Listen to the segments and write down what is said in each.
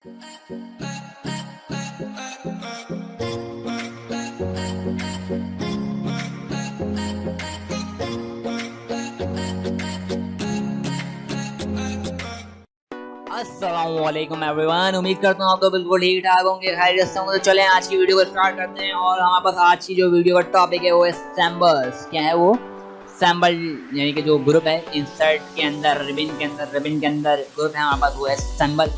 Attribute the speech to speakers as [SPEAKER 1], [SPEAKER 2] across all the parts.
[SPEAKER 1] अस्सलामुअलैकुम एवरीवन, उम्मीद करता हूँ आप तो बिल्कुल ठीक ठाक होंगे, खैरियत से होंगे। तो चलें आज की वीडियो को स्टार्ट करते हैं। और हमारे पास आज की जो वीडियो का टॉपिक है वो है सैम्बल्स। क्या है वो? सैम्बल यानी कि जो ग्रुप है इंसर्ट के अंदर, रिबन के अंदर ग्रुप है हमारे पास, वो है सैम्बल।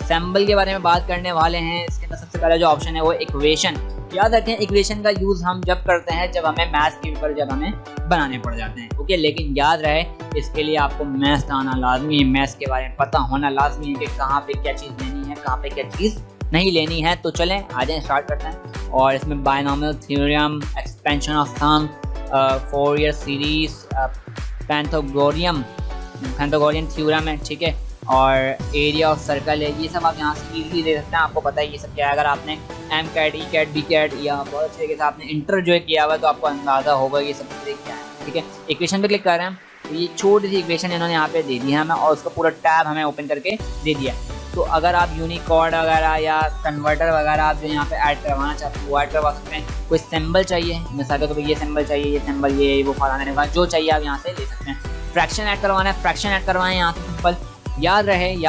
[SPEAKER 1] सैम्बल के बारे में बात करने वाले हैं। इसके अंदर सबसे पहला जो ऑप्शन है वो इक्वेशन। याद रखें, इक्वेशन का यूज़ हम जब करते हैं जब हमें मैथ्स के पेपर जब हमें बनाने पड़ जाते हैं। ओके, लेकिन याद रहे इसके लिए आपको मैथ्स आना लाजमी है, मैथ्स के बारे में पता होना लाजमी है कि कहाँ पे क्या चीज़ लेनी है, कहाँ पे क्या चीज़ नहीं लेनी है। तो चलें आ जाएं, स्टार्ट करते हैं। और इसमें binomial theorem, expansion of sum, Fourier series, Pythagorean theorem है, ठीक है, और एरिया ऑफ सर्कल है। ये सब आप यहाँ से इजीली दे सकते हैं, आपको पता है ये सब क्या है। अगर आपने M CAT, E CAT, B CAT या बहुत अच्छे तरीके से आपने इंटर जो है किया हुआ है तो आपको अंदाज़ा होगा ये सब चीज़ें क्या है, ठीक है। इक्वेशन पे क्लिक कर रहे हैं तो ये छोटी सी इक्वेशन इन्होंने यहाँ पे दे दी है हमें, और उसका पूरा टैब हमें ओपन करके दे दिया। तो अगर आप यूनिकोड वगैरह या कन्वर्टर वगैरह आप जो यहाँ पे ऐड करवाना चाहते हैं वो ऐड करवा सकते हैं। कोई सिंबल चाहिए, मिसाल के ये सिंबल चाहिए, ये सिंबल, ये वो फलाने का जो चाहिए आप यहाँ से ले सकते हैं। फ्रैक्शन ऐड करवाना है, फ्रैक्शन ऐड करवाएं यहाँ से सिंपल। याद रहे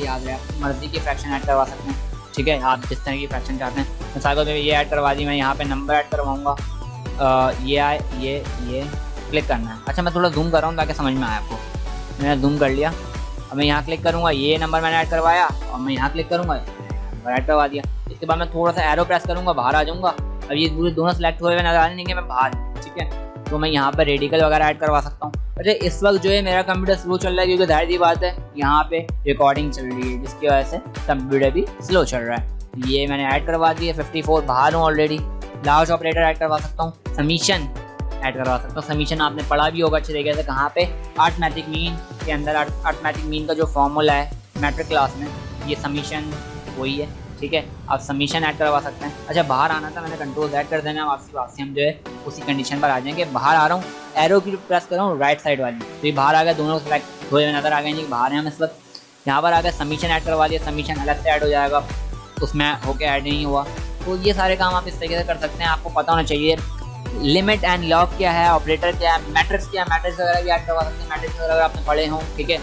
[SPEAKER 1] आपकी मर्जी के फ्रैक्शन ऐड करवा सकते हैं, ठीक है, आप जिस तरह की फ्रैक्शन चाहते हैं। मिसाल को ये ऐड करवा दी, मैं यहाँ पे नंबर ऐड करवाऊँगा, ये क्लिक करना है। अच्छा, मैं थोड़ा जूम कर रहा हूँ ताकि समझ में आए आपको। मैंने जूम कर लिया, अब मैं यहाँ क्लिक करूँगा, ये नंबर मैंने ऐड करवाया, और मैं यहाँ क्लिक करूँगा, नंबर ऐड करवा दिया। इसके बाद मैं थोड़ा सा एरो प्रेस करूँगा, बाहर आ जाऊँगा। अब ये पूरे दोनों सेलेक्ट हुए नजर आने देंगे, मैं बाहर, ठीक है। तो मैं यहाँ पर रेडिकल वगैरह ऐड करवा सकता हूँ। अच्छा, इस वक्त जो है मेरा कंप्यूटर स्लो चल रहा है क्योंकि जाहिर सी बात है यहाँ पे रिकॉर्डिंग चल रही है, जिसकी वजह से कंप्यूटर भी स्लो चल रहा है। ये मैंने ऐड करवा दिया, 54 बाहर हूँ ऑलरेडी। लार्ज ऑपरेटर ऐड करवा सकता हूँ, समीशन ऐड करवा सकता हूँ। समीशन आपने पढ़ा भी होगा अच्छे तरीके से, कहाँ पे? अरिथमेटिक मीन के अंदर। अरिथमेटिक मीन का जो फॉर्मूला है मैट्रिक क्लास में, ये समीशन वही है, ठीक है। आप समीशन ऐड करवा सकते हैं। अच्छा, बाहर आना था, मैंने कंट्रोल ऐड कर देना, वापसी हम जो है उसी कंडीशन पर आ जाएंगे। बाहर आ रहा हूँ, एरो की प्रेस कर रहा हूँ राइट साइड वाली, तो ये बाहर आ गया, दोनों सेलेक्ट हुए नजर आ गए, नहीं बाहर हैं हम इस वक्त। यहाँ पर आ गया समीशन ऐड करवा दिया, समीशन अलग से ऐड हो जाएगा, उसमें होके ऐड नहीं हुआ। तो ये सारे काम आप इस तरीके से कर सकते हैं। आपको पता होना चाहिए लिमिट एंड लॉग क्या है, ऑपरेटर क्या है, मैट्रिक्स क्या है, मैट्रिक्स वगैरह भी ऐड करवा सकते हैं, मैट्रिक्स वगैरह आपने पढ़े हों, ठीक है।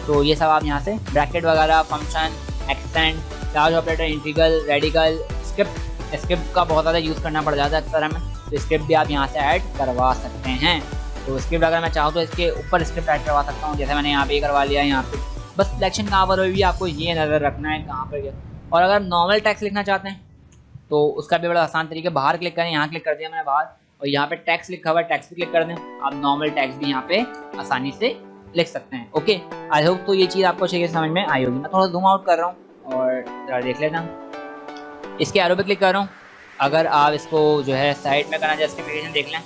[SPEAKER 1] तो ये सब आप यहाँ से ब्रैकेट वगैरह, function, extend, large operator, integral, radical, script का बहुत ज़्यादा यूज़ करना पड़ जाता है अक्सर हमें, तो स्क्रिप्ट भी आप यहाँ से ऐड करवा सकते हैं। तो स्क्रिप्ट अगर मैं चाहूँ तो इसके ऊपर स्क्रिप्ट ऐड करवा सकता हूँ, जैसे मैंने यहाँ पे करवा लिया। यहाँ पे बस सिलेक्शन कहाँ पर भी आपको ये नज़र रखना है कहाँ पर। और अगर नॉर्मल टेक्स्ट लिखना चाहते हैं तो उसका भी बड़ा आसान तरीका, बाहर क्लिक करें, यहाँ क्लिक कर दिया मैंने बाहर, और यहाँ पे टेक्स्ट लिखा हुआ है, टेक्स्ट भी क्लिक कर दें, आप नॉर्मल टेक्स्ट भी यहाँ पे आसानी से लिख सकते हैं। ओके, आई होप तो ये चीज़ आपको अच्छे से समझ में आई होगी। मैं थोड़ा जूम आउट कर रहा हूँ और ज़रा देख लेता हूँ। इसके एरो पे क्लिक कर रहा हूँ। अगर आप इसको जो है साइड में करना, जस्टिफिकेशन देख लें,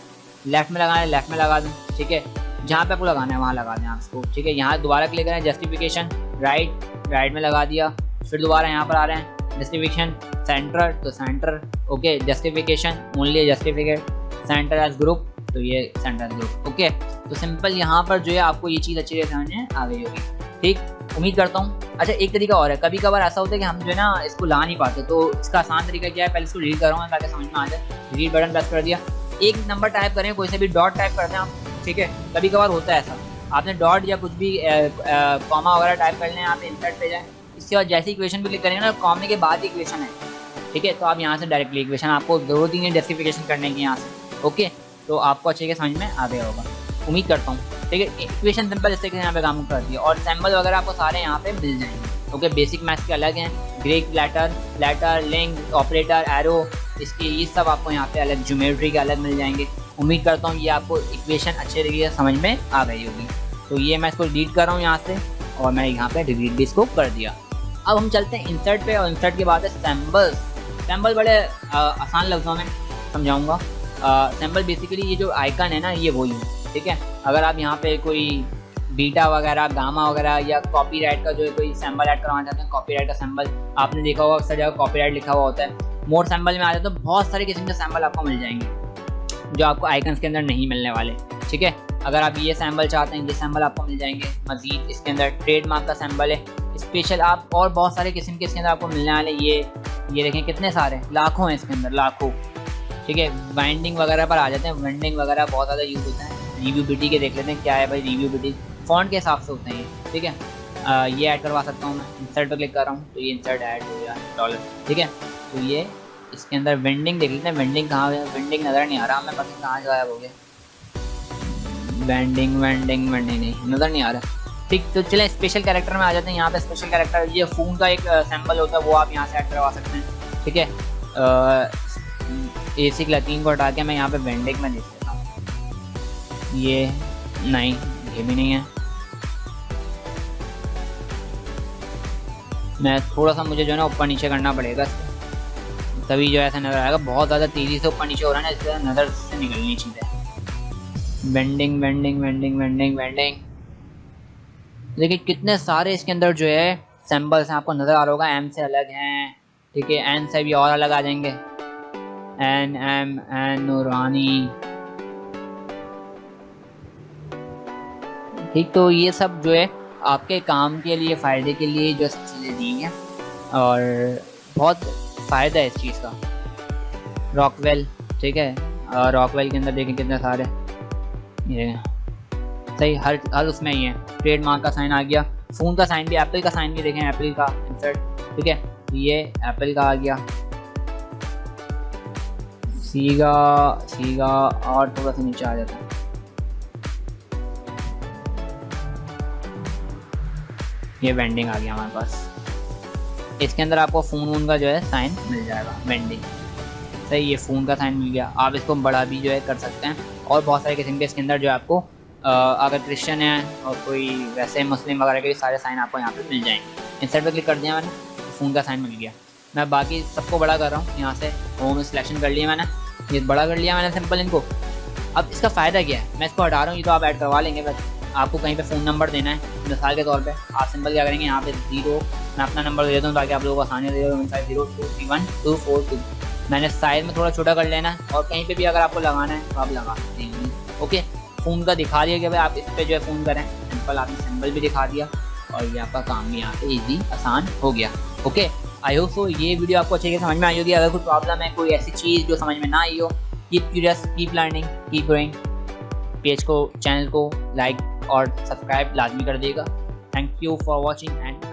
[SPEAKER 1] लेफ्ट में लगाना है, लेफ्ट में लगा दें, ठीक है। जहाँ पे आपको लगाना है वहाँ लगा दें आप इसको, ठीक है। यहाँ दोबारा क्लिक करें, जस्टिफिकेशन राइट में लगा दिया, फिर दोबारा यहाँ पर आ रहे हैं, जस्टिफिकेशन सेंटर, तो centre, okay, justification only justificate, centre as group, तो ये सेंटर एज ग्रुप, ओके। तो सिंपल यहाँ पर जो है आपको ये चीज़ अच्छी तरह समझ में आ गई होगी, ठीक, उम्मीद करता हूँ। अच्छा, एक तरीका और है, कभी कभार ऐसा होता है कि हम जो है ना इसको ला नहीं पाते, तो इसका आसान तरीका क्या है, पहले इसको डिलीट करूँगा ताकि समझ में आ जाए। डिलीट बटन प्रेस कर दिया, एक नंबर टाइप करें, कोई से भी डॉट टाइप कर दें आप, ठीक है। कभी कभार होता है ऐसा, आपने डॉट या कुछ भी कॉमा वगैरह टाइप कर लें, आप इंसर्ट पे जाएँ। इसके बाद जैसे इक्वेशन पे क्लिक करेंगे ना, कॉमे के बाद इक्वेशन है, ठीक है, तो आप यहाँ से डायरेक्टली इक्वेशन, आपको जरूरत ही नहीं जस्टिफिकेशन करने की यहाँ से, ओके। तो आपको अच्छे से समझ में आ गया होगा, उम्मीद करता हूँ, ठीक है। इक्वेशन सिंपल इस तरीके से यहाँ पे काम कर दिया, और सैम्बल वगैरह आपको सारे यहाँ पे मिल जाएंगे, ओके। बेसिक मैथ्स के अलग हैं, Greek letter, link, operator, arrow, इसके ये सब आपको यहाँ पे अलग, ज्योमेट्री के अलग मिल जाएंगे। उम्मीद करता हूँ ये आपको इक्वेशन अच्छे तरीके से समझ में आ गई होगी। तो ये मैं इसको डिलीट कर रहा हूँ यहाँ से, और मैं यहाँ पे डिलीट भी इसको कर दिया। अब हम चलते हैं इंसर्ट पे, और इंसर्ट के बाद है सैम्बल्स। सैम्बल बड़े आसान लफ्ज़ों में समझाऊंगा। सैम्बल बेसिकली ये जो आइकन है ना, ये वही है, ठीक है। अगर आप यहाँ पे कोई बीटा वगैरह, गामा वगैरह या कॉपीराइट का जो है कोई सैम्बल ऐड करवाना चाहते हैं, कॉपीराइट का सैम्बल आपने देखा होगा अक्सर जगह कॉपीराइट लिखा हुआ होता है। मोर सैम्बल में आ जाए तो बहुत सारे किस्म के सैम्बल आपको मिल जाएंगे जो आपको आइकन्स के अंदर नहीं मिलने वाले, ठीक है। अगर आप ये सैम्बल चाहते हैं, ये सैम्बल आपको मिल जाएंगे। मजीद इसके अंदर ट्रेडमार्क का सैम्बल है, स्पेशल आप और बहुत सारे किस्म के इसके अंदर आपको मिलने वाले। ये देखें कितने सारे, लाखों हैं इसके अंदर, लाखों। ठीक है, बाइंडिंग वगैरह पर आ जाते हैं, बाइंडिंग वगैरह बहुत ज़्यादा यूज़ होता है। रिव्यू बिटी के देख लेते हैं क्या है भाई, रिव्यू बिटी फॉन्ट के हिसाब से होते हैं ये। ठीक है, ये ऐड करवा सकता हूँ मैं, इंसर्ट पर क्लिक कर रहा हूँ तो ये इंसर्ट ऐड हो गया डॉलर। ठीक है, तो ये इसके अंदर वेंडिंग देख लेते हैं, वेंडिंग कहाँ है, वेंडिंग नज़र नहीं आ रहा हमें, पता कहाँ गायब हो गया। वेंडिंग नहीं नज़र नहीं आ रहा। ठीक, तो चलें स्पेशल कैरेक्टर में आ जाते हैं। यहाँ पे स्पेशल कैरेक्टर ये फ़ोन का एक सैम्पल होता है, वो आप यहाँ से ऐड करवा सकते हैं। ठीक है, AC की लतीन को हटा के मैं यहाँ पे वेंडिंग में देख लेता हूँ। ये नहीं, ये भी नहीं है। मैं थोड़ा सा मुझे जो है ना ऊपर नीचे करना पड़ेगा, तभी जो ऐसा नज़र आएगा। बहुत ज़्यादा तेज़ी से ऊपर नीचे हो रहा है ना, इससे नज़र से निकलनी चीज़ें। वेंडिंग देखिए कितने सारे इसके अंदर जो है सैम्पल्स हैं, आपको नज़र आ रहा होगा। M से अलग हैं, ठीक है, N से भी और अलग आ जाएंगे, N नूरानी। ठीक, तो ये सब जो है आपके काम के लिए, फ़ायदे के लिए जो चीज़ें दी हैं और बहुत फ़ायदा है इस चीज़ का। रॉकवेल, ठीक है, और रॉकवेल के अंदर देखें कितने सारे, ये सही हर उसमें ही है। ट्रेडमार्क का साइन आ गया, फ़ोन का साइन भी, एप्पल का साइन भी देखें, एप्पल का इंसर्ट। ठीक है, ये एप्पल का आ गया, सीगा और थोड़ा सा नीचे आ जाता है। ये वेंडिंग आ गया हमारे पास। इसके अंदर आपको फ़ोन का जो है साइन मिल जाएगा, वेंडिंग। सही, ये फ़ोन का साइन मिल गया। आप इसको बड़ा भी जो है कर सकते हैं, और बहुत सारे किस्म के इसके अंदर जो आपको अगर क्रिश्चियन है और कोई वैसे मुस्लिम वगैरह के सारे साइन आपको यहाँ पे मिल जाएंगे। इंसर्ट पे क्लिक कर दिया मैंने, फ़ोन का साइन मिल गया। मैं बाकी सबको बड़ा कर रहा हूँ, यहाँ से होम सिलेक्शन कर लिया मैंने, ये बड़ा कर लिया मैंने सिंपल इनको। अब इसका फ़ायदा क्या है, मैं इसको हटा रहा हूँ, ये तो आप ऐड करवा लेंगे। बस आपको कहीं पे फ़ोन नंबर देना है, मिसाल के तौर पे आप सिंपल क्या करेंगे, यहाँ पे 0, मैं अपना नंबर दे देता हूँ ताकि आप लोगों को आसानी हो। 0231242 मैंने साइज में थोड़ा छोटा कर लेना है, और कहीं पे भी अगर आपको लगाना है तो आप लगा सकते हैं। ओके, फ़ोन का दिखा दिया कि भाई आप इस पर जो है फ़ोन करें, सिंपल आपने सिंबल भी दिखा दिया, और ये आपका काम भी यहाँ पे ईजी आसान हो गया। ओके, आई होप सो ये वीडियो आपको अच्छे से समझ में आई होगी। अगर कोई प्रॉब्लम है, कोई ऐसी चीज़ जो समझ में ना आई हो, keep curious, keep learning, keep growing. Page को, चैनल को लाइक और सब्सक्राइब लाजमी कर देगा। Thank you for watching and